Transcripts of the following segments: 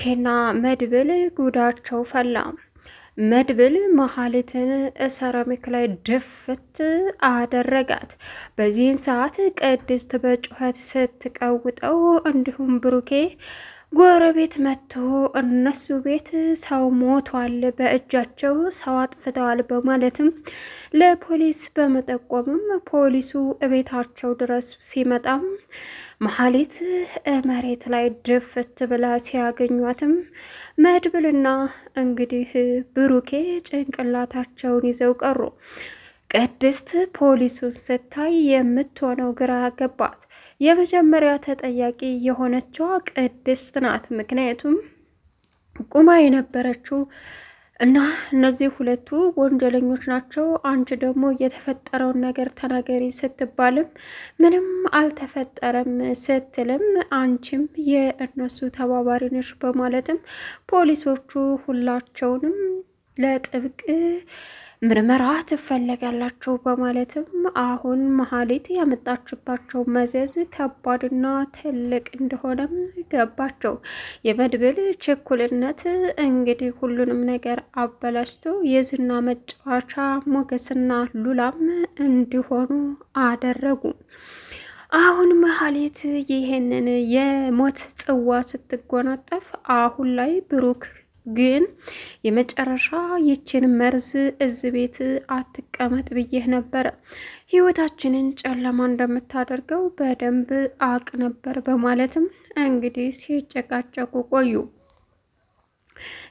ብሩኬና መድብል ጉዳቸው ፈላ። መድብል መሀሊትን ሰራሚክ ላይ ድፍት አደረጋት። በዚህን ሰዓት ቅድስት በጩኸት ስትቀውጠው፣ እንዲሁም ብሩኬ ጎረቤት መጥቶ እነሱ ቤት ሰው ሞቷል፣ በእጃቸው ሰው አጥፍተዋል በማለትም ለፖሊስ በመጠቆምም ፖሊሱ እቤታቸው ድረስ ሲመጣም መሀሊት መሬት ላይ ድፍት ብላ ሲያገኟትም መድብልና እንግዲህ ብሩኬ ጭንቅላታቸውን ይዘው ቀሩ። ቅድስት ፖሊሱን ስታይ የምትሆነው ግራ ገባት። የመጀመሪያ ተጠያቂ የሆነችዋ ቅድስት ናት። ምክንያቱም ቁማ የነበረችው እና እነዚህ ሁለቱ ወንጀለኞች ናቸው፣ አንቺ ደግሞ የተፈጠረውን ነገር ተናገሪ ስትባልም ምንም አልተፈጠረም ስትልም አንቺም የእነሱ ተባባሪ ነሽ በማለትም ፖሊሶቹ ሁላቸውንም ለጥብቅ ምርመራ ትፈለጋላችሁ በማለትም አሁን መሀሊት ያመጣችባቸው መዘዝ ከባድና ትልቅ እንደሆነም ገባቸው። የመድብል ችኩልነት እንግዲህ ሁሉንም ነገር አበላሽቶ የዝና መጫወቻ ሞገስና ሉላም እንዲሆኑ አደረጉ። አሁን መሀሊት ይሄንን የሞት ጽዋ ስትጎናጠፍ፣ አሁን ላይ ብሩክ ግን የመጨረሻ ይችን መርዝ እዚህ ቤት አትቀመጥ ብዬህ ነበረ፣ ህይወታችንን ጨለማ እንደምታደርገው በደንብ አቅ ነበር በማለትም እንግዲህ ሲጨቃጨቁ ቆዩ።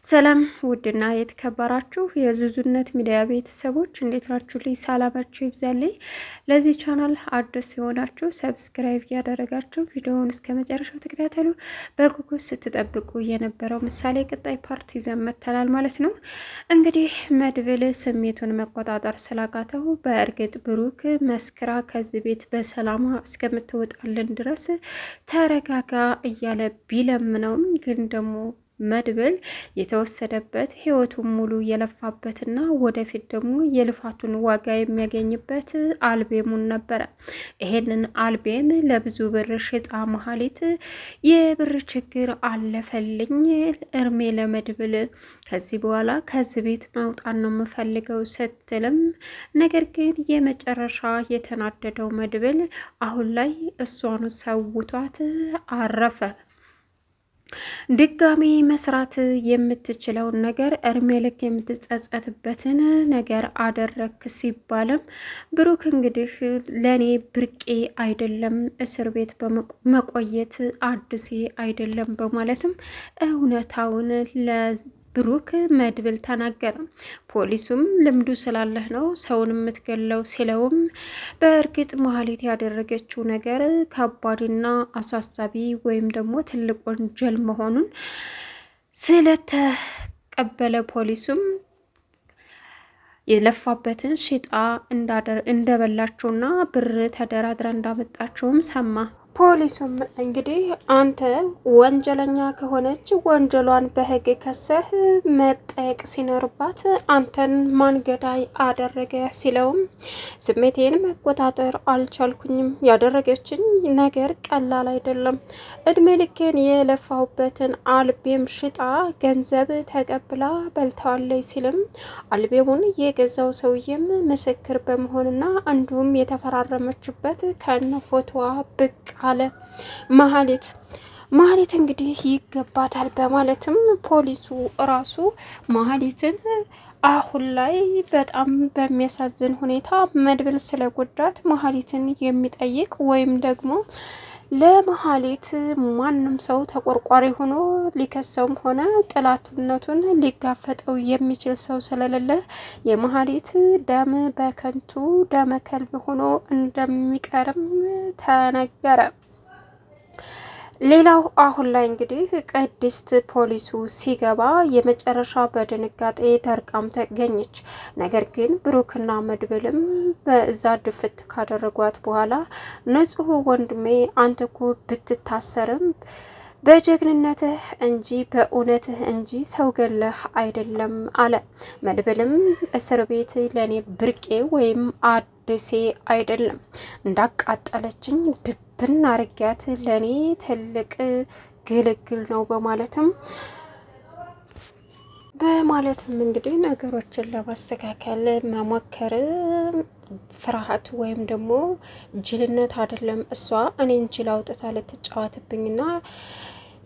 ሰላም ውድና የተከበራችሁ የዙዙነት ሚዲያ ቤተሰቦች እንዴት ናችሁ? ልይ ሰላማችሁ ይብዛልኝ። ለዚህ ቻናል አዲስ ሲሆናችሁ ሰብስክራይብ እያደረጋችሁ ቪዲዮውን እስከ መጨረሻው ተከታተሉ። በጉጉት ስትጠብቁ የነበረው ምሳሌ ቀጣይ ፓርት ይዘን መጥተናል ማለት ነው። እንግዲህ መድብል ስሜቱን መቆጣጠር ስላቃተው በእርግጥ ብሩክ መስክራ ከዚህ ቤት በሰላማ እስከምትወጣልን ድረስ ተረጋጋ እያለ ቢለምነውም ግን ደግሞ መድብል የተወሰደበት ህይወቱን ሙሉ የለፋበትና ወደፊት ደግሞ የልፋቱን ዋጋ የሚያገኝበት አልቤሙን ነበረ። ይሄንን አልቤም ለብዙ ብር ሽጣ መሀሊት የብር ችግር አለፈልኝ፣ እርሜ ለመድብል፣ ከዚህ በኋላ ከዚህ ቤት መውጣት ነው የምፈልገው ስትልም፣ ነገር ግን የመጨረሻ የተናደደው መድብል አሁን ላይ እሷኑ ሰውቷት አረፈ። ድጋሚ መስራት የምትችለውን ነገር እድሜ ልክ የምትጸጸትበትን ነገር አደረክ ሲባልም ብሩክ እንግዲህ ለኔ ብርቄ አይደለም፣ እስር ቤት በመቆየት አዲሴ አይደለም በማለትም እውነታውን ብሩክ መድብል ተናገረ። ፖሊሱም ልምዱ ስላለህ ነው ሰውን የምትገለው ሲለውም በእርግጥ መሀሊት ያደረገችው ነገር ከባድና አሳሳቢ ወይም ደግሞ ትልቅ ወንጀል መሆኑን ስለተቀበለ ፖሊሱም የለፋበትን ሽጣ እንደበላችውና ብር ተደራድራ እንዳመጣችውም ሰማ። ፖሊሱም እንግዲህ አንተ ወንጀለኛ ከሆነች ወንጀሏን በህግ ከሰህ መጠየቅ ሲኖርባት አንተን ማን ገዳይ አደረገ ሲለውም ስሜቴን መቆጣጠር አልቻልኩኝም፣ ያደረገችኝ ነገር ቀላል አይደለም፣ እድሜ ልኬን የለፋሁበትን አልቤም ሽጣ ገንዘብ ተቀብላ በልተዋለች ሲልም አልቤሙን የገዛው ሰውዬም ምስክር በመሆንና እንዲሁም የተፈራረመችበት ከነ ፎቶዋ ብቅ አለ። መሀሊት እንግዲህ ይገባታል በማለትም ፖሊሱ ራሱ መሀሊትን አሁን ላይ በጣም በሚያሳዝን ሁኔታ መድብል ስለጎዳት መሀሊትን የሚጠይቅ ወይም ደግሞ ለመሀሊት ማንም ሰው ተቆርቋሪ ሆኖ ሊከሰውም ሆነ ጥላትነቱን ሊጋፈጠው የሚችል ሰው ስለሌለ የመሀሊት ደም በከንቱ ደመ ከልብ ሆኖ እንደሚቀርም ተነገረ። ሌላው አሁን ላይ እንግዲህ ቅድስት ፖሊሱ ሲገባ የመጨረሻ በድንጋጤ ደርቃም ተገኘች። ነገር ግን ብሩክና መድብልም በዛ ድፍት ካደረጓት በኋላ ንጹሕ ወንድሜ አንተ እኮ ብትታሰርም በጀግንነትህ እንጂ በእውነትህ እንጂ ሰው ገለህ አይደለም አለ። መድብልም እስር ቤት ለእኔ ብርቄ ወይም አዲሴ አይደለም፣ እንዳቃጠለችኝ ድብን አርጊያት ለእኔ ትልቅ ግልግል ነው በማለትም በማለትም እንግዲህ ነገሮችን ለማስተካከል መሞከር ፍርሃት ወይም ደግሞ ጅልነት አይደለም። እሷ እኔን ጅል አውጥታ ልትጫወትብኝና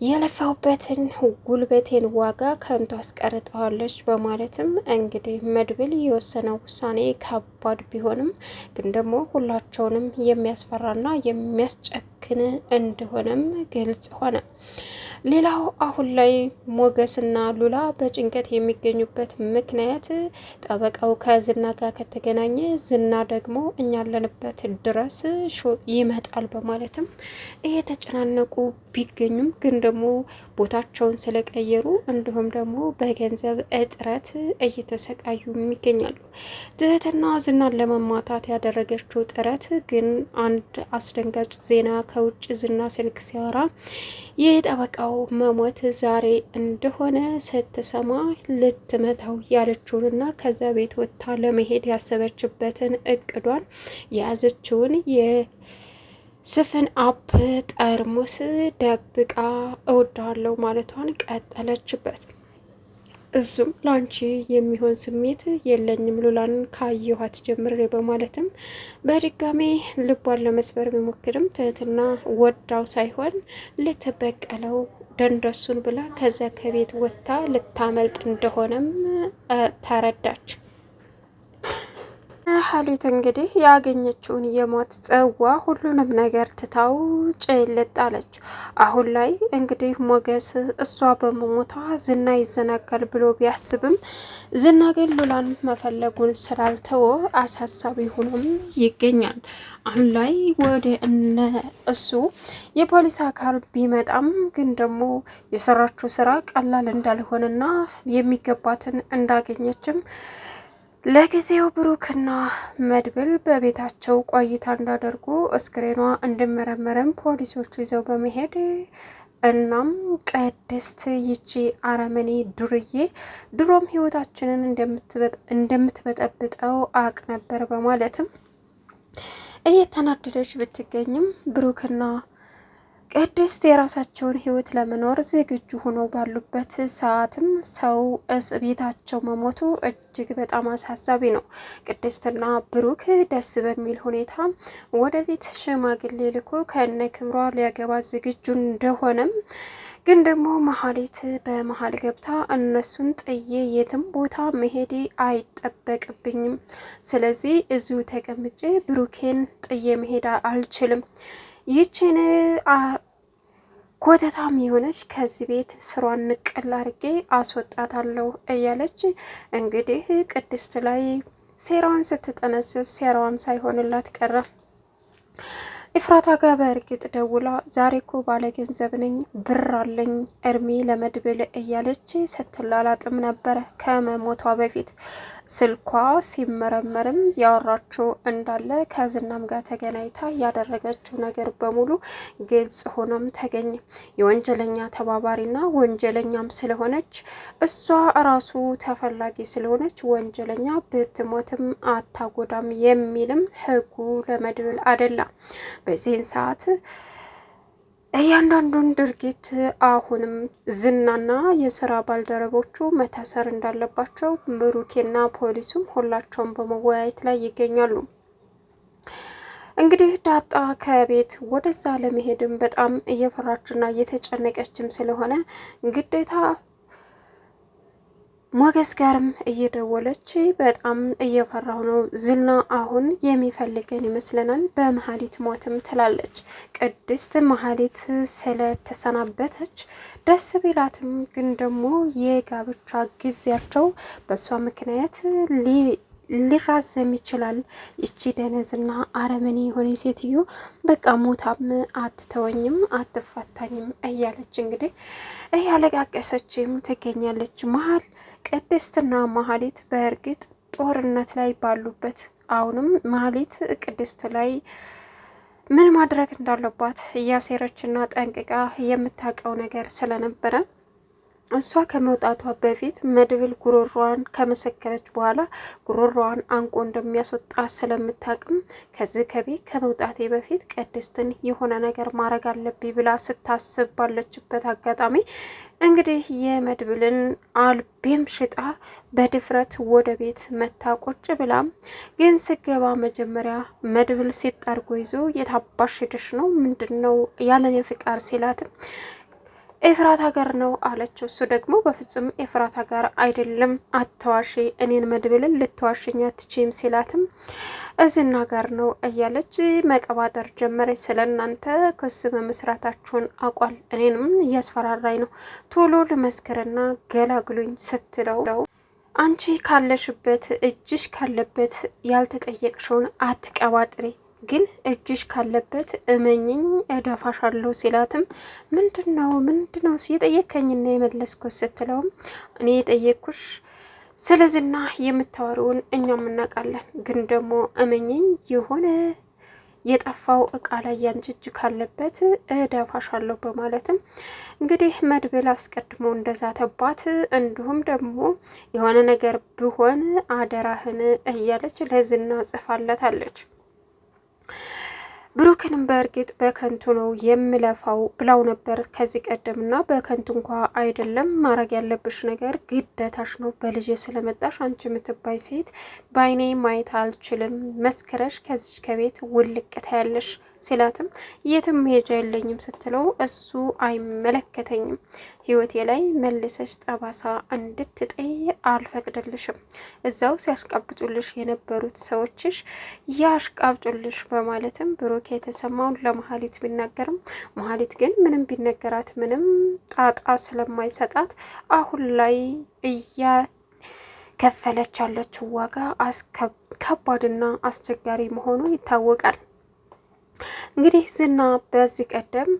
የለፋውበትን ጉልበቴን ዋጋ ከንቱ አስቀርጠዋለች በማለትም እንግዲህ መድብል የወሰነው ውሳኔ ከባድ ቢሆንም ግን ደግሞ ሁላቸውንም የሚያስፈራና የሚያስጨክን እንደሆነም ግልጽ ሆነ። ሌላው አሁን ላይ ሞገስና ሉላ በጭንቀት የሚገኙበት ምክንያት ጠበቃው ከዝና ጋር ከተገናኘ ዝና ደግሞ እኛ ያለንበት ድረስ ይመጣል በማለትም እየተጨናነቁ ቢገኙም ግን ደግሞ ቦታቸውን ስለቀየሩ እንዲሁም ደግሞ በገንዘብ እጥረት እየተሰቃዩ ይገኛሉ። ትህትና ዝናን ለመማታት ያደረገችው ጥረት ግን አንድ አስደንጋጭ ዜና ከውጭ ዝና ስልክ ሲያወራ የጠበቃው መሞት ዛሬ እንደሆነ ስትሰማ ልትመታው ያለችውንና ከዛ ቤት ወጥታ ለመሄድ ያሰበችበትን እቅዷን የያዘችውን የስፍን አፕ ጠርሙስ ደብቃ እወዳለሁ ማለቷን ቀጠለችበት። እሱም ላንቺ የሚሆን ስሜት የለኝም ሉላን ካየኋት ጀምሬ በማለትም በድጋሜ ልቧን ለመስበር ቢሞክርም ትህትና ወዳው ሳይሆን ልትበቀለው ደንደሱን ብላ ከዚያ ከቤት ወጥታ ልታመልጥ እንደሆነም ተረዳች። ሀሊት እንግዲህ ያገኘችውን የሞት ጽዋ ሁሉንም ነገር ትታው ጭልጥ አለች። አሁን ላይ እንግዲህ ሞገስ እሷ በመሞቷ ዝና ይዘናጋል ብሎ ቢያስብም ዝና ግን ሉላን መፈለጉን ስላልተወ አሳሳቢ ሆኖም ይገኛል። አሁን ላይ ወደ እነ እሱ የፖሊስ አካል ቢመጣም ግን ደግሞ የሰራችው ስራ ቀላል እንዳልሆነና የሚገባትን እንዳገኘችም ለጊዜው ብሩክና መድብል በቤታቸው ቆይታ እንዳደርጉ እስክሬኗ እንዲመረመርም ፖሊሶቹ ይዘው በመሄድ እናም ቅድስት ይቺ አረመኔ ዱርዬ ድሮም ህይወታችንን እንደምትበጠብጠው አቅ ነበር በማለትም እየተናደደች ብትገኝም ብሩክና ቅድስት የራሳቸውን ህይወት ለመኖር ዝግጁ ሆኖ ባሉበት ሰዓትም ሰው ቤታቸው መሞቱ እጅግ በጣም አሳሳቢ ነው። ቅድስትና ብሩክ ደስ በሚል ሁኔታ ወደፊት ሽማግሌ ልኮ ከነ ክብሯ ሊያገባ ዝግጁ እንደሆነም ግን ደግሞ መሀሌት በመሀል ገብታ እነሱን ጥዬ የትም ቦታ መሄዴ አይጠበቅብኝም፣ ስለዚህ እዚሁ ተቀምጬ ብሩኬን ጥዬ መሄድ አልችልም፣ ይችን ኮተታም የሆነች ከዚህ ቤት ስሯን ንቅል አርጌ አስወጣታለሁ እያለች እንግዲህ ቅድስት ላይ ሴራዋን ስትጠነስስ ሴራዋም ሳይሆንላት ቀረ። ኢፍራታ ጋር በእርግጥ ደውላ ዛሬ እኮ ባለ ገንዘብ ነኝ፣ ብር አለኝ፣ እርሜ ለመድብል እያለች ስትላላጥም ነበረ ከመሞቷ በፊት። ስልኳ ሲመረመርም ያወራችው እንዳለ ከዝናም ጋር ተገናኝታ ያደረገችው ነገር በሙሉ ግልጽ ሆኖም ተገኘ። የወንጀለኛ ተባባሪና ወንጀለኛም ስለሆነች እሷ ራሱ ተፈላጊ ስለሆነች ወንጀለኛ ብትሞትም አታጎዳም የሚልም ህጉ ለመድብል አይደለም። በዚህን ሰዓት እያንዳንዱን ድርጊት አሁንም ዝናና የስራ ባልደረቦቹ መታሰር እንዳለባቸው ብሩኬና ፖሊሱም ሁላቸውም በመወያየት ላይ ይገኛሉ። እንግዲህ ዳጣ ከቤት ወደዛ ለመሄድም በጣም እየፈራችና እየተጨነቀችም ስለሆነ ግዴታ ሞገስ ጋርም እየደወለች በጣም እየፈራሁ ነው፣ ዝና አሁን የሚፈልገን ይመስለናል፣ በመሀሊት ሞትም ትላለች። ቅድስት መሀሊት ስለተሰናበተች ደስ ቢላትም ግን ደግሞ የጋብቻ ጊዜያቸው በእሷ ምክንያት ሊራዘም ይችላል። ይቺ ደነዝና አረመኔ የሆነ ሴትዮ በቃ ሞታም አትተወኝም አትፋታኝም እያለች እንግዲህ እያለቃቀሰችም ትገኛለች። መሀል ቅድስትና መሀሊት በእርግጥ ጦርነት ላይ ባሉበት አሁንም መሀሊት ቅድስት ላይ ምን ማድረግ እንዳለባት እያሴረችና ጠንቅቃ የምታውቀው ነገር ስለነበረ እሷ ከመውጣቷ በፊት መድብል ጉሮሯን ከመሰከረች በኋላ ጉሮሯን አንቆ እንደሚያስወጣ ስለምታቅም ከዚህ ከቤት ከመውጣቴ በፊት ቅድስትን የሆነ ነገር ማድረግ አለብኝ ብላ ስታስብ ባለችበት አጋጣሚ እንግዲህ የመድብልን አልቤም ሽጣ በድፍረት ወደ ቤት መታ ቁጭ ብላም ግን ስገባ መጀመሪያ መድብል ሲጣርጎ ይዞ የታባሽ ሄደሽ ነው ምንድን ነው ያለን የፍቃድ ሲላትም ኤፍራታ ጋር ነው አለችው። እሱ ደግሞ በፍጹም ኤፍራታ ጋር አይደለም አትዋሺ፣ እኔን መድብልን ልትዋሽኝ አትችይም ሲላትም እዝና ጋር ነው እያለች መቀባጠር ጀመረች። ስለ እናንተ ክስ መመስራታችሁን አቋል፣ እኔንም እያስፈራራኝ ነው፣ ቶሎ ልመስክርና ገላግሉኝ ስትለው አንቺ ካለሽበት እጅሽ ካለበት ያልተጠየቅሽውን አትቀባጥሬ ግን እጅሽ ካለበት እመኝኝ እደፋሻለሁ ሲላትም ምንድነው የጠየከኝና የመለስኩት ስትለውም እኔ የጠየቅኩሽ ስለዝና የምታወሪውን እኛም እናውቃለን፣ ግን ደግሞ እመኝኝ የሆነ የጠፋው እቃ ላይ ያንቺ እጅ ካለበት እደፋሻለሁ በማለትም እንግዲህ መድብል አስቀድሞ እንደዛተባት እንዲሁም ደግሞ የሆነ ነገር ቢሆን አደራህን እያለች ለዝና ጽፋለታለች። ብሩክንም በእርግጥ በከንቱ ነው የምለፋው ብላው ነበር ከዚህ ቀደምና በከንቱ እንኳ አይደለም፣ ማድረግ ያለብሽ ነገር ግዴታሽ ነው። በልጄ ስለመጣሽ አንቺ የምትባይ ሴት በአይኔ ማየት አልችልም፣ መስክረሽ ከዚች ከቤት ውልቅታ ያለሽ ሲላትም የትም መሄጃ የለኝም ስትለው እሱ አይመለከተኝም፣ ህይወቴ ላይ መልሰሽ ጠባሳ እንድትጥይ አልፈቅድልሽም፣ እዛው ሲያሽቃብጡልሽ የነበሩት ሰዎችሽ ያሽቃብጡልሽ በማለትም ብሩክ የተሰማውን ለመሀሊት ቢናገርም መሀሊት ግን ምንም ቢነገራት ምንም ጣጣ ስለማይሰጣት አሁን ላይ ከፈለች ያለችው ዋጋ ከባድና አስቸጋሪ መሆኑ ይታወቃል። እንግዲህ ዝና በዚህ ቀደም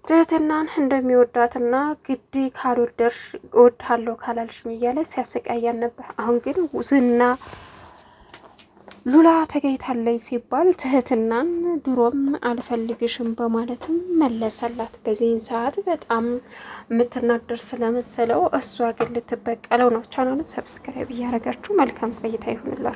ትህትናን እንደሚወዳትና ግድ ካልወደድሽ እወድሃለሁ ካላልሽኝ እያለ ሲያሰቃያን ነበር። አሁን ግን ዝና ሉላ ተገኝታለች ሲባል ትህትናን ድሮም አልፈልግሽም በማለትም መለሰላት። በዚህን ሰዓት በጣም የምትናደር ስለመሰለው እሷ ግን ልትበቀለው ነው። ቻናሉን ሰብስክራይብ እያደረጋችሁ መልካም ቆይታ ይሁንላችሁ።